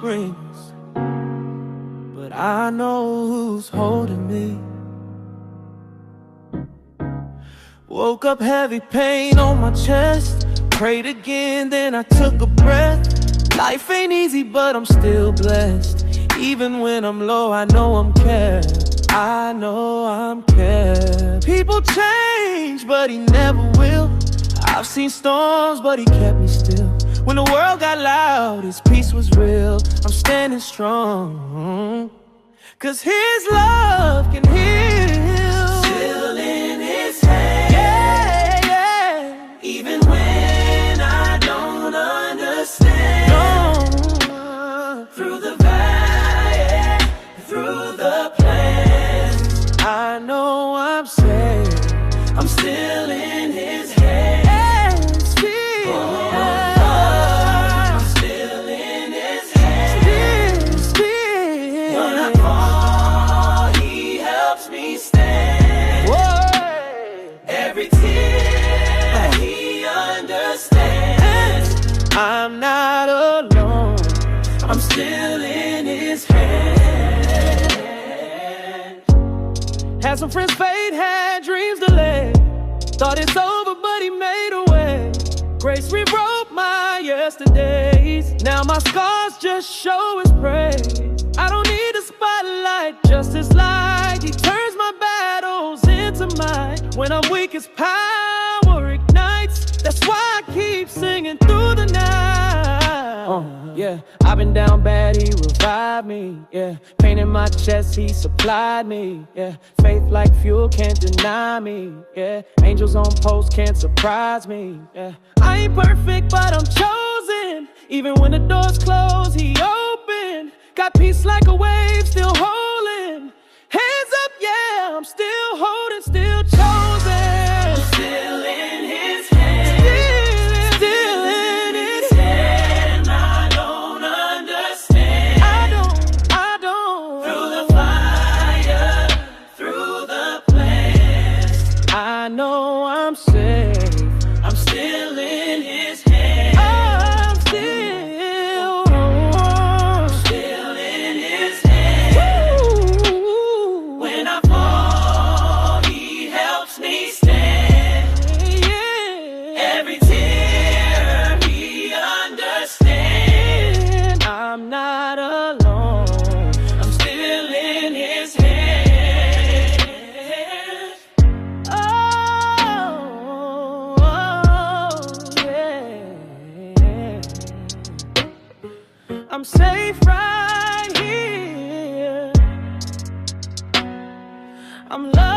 brings, but I know who's holding me. Woke up heavy pain on my chest, prayed again, then I took a breath. Life ain't easy, but I'm still blessed. Even when I'm low, I know I'm kept. I know I'm kept. People change, but he never will. I've seen storms, but he kept me still. When the world got loud, his peace was real. I'm standing strong, 'cause his love can heal. Still in his hand, yeah, yeah. Even when I don't understand, no. Through the valley, through the plains, I know I'm safe. I'm still in his hand. I'm not alone, I'm still in his hand. Had some friends fade, had dreams delayed. Thought it's over, but he made a way. Grace rewrote my yesterdays. Now my scars just show his praise. I don't need a spotlight, just his light. He turns my battles into mine. When I'm weak, his power ignites. That's why I keep singing through the night. Yeah, I've been down bad, he revived me. Yeah, pain in my chest, he supplied me. Yeah, faith like fuel can't deny me. Yeah, angels on post can't surprise me. Yeah, I ain't perfect, but I'm chosen. Even when the doors close, he opened. Got peace like a wave, still holding. Hands up, yeah, I'm still holding, still chosen. I'm still in his hand. Still in his hand. I don't understand. I don't. Through the fire, through the flames, I know I'm safe. I'm still in his hand. I'm still in his hand. Woo. When I fall, he helps me stand. Yeah. Every tear he understands. I'm not alone, I'm still in his hand. Oh, yeah. I'm safe right here. I'm loved.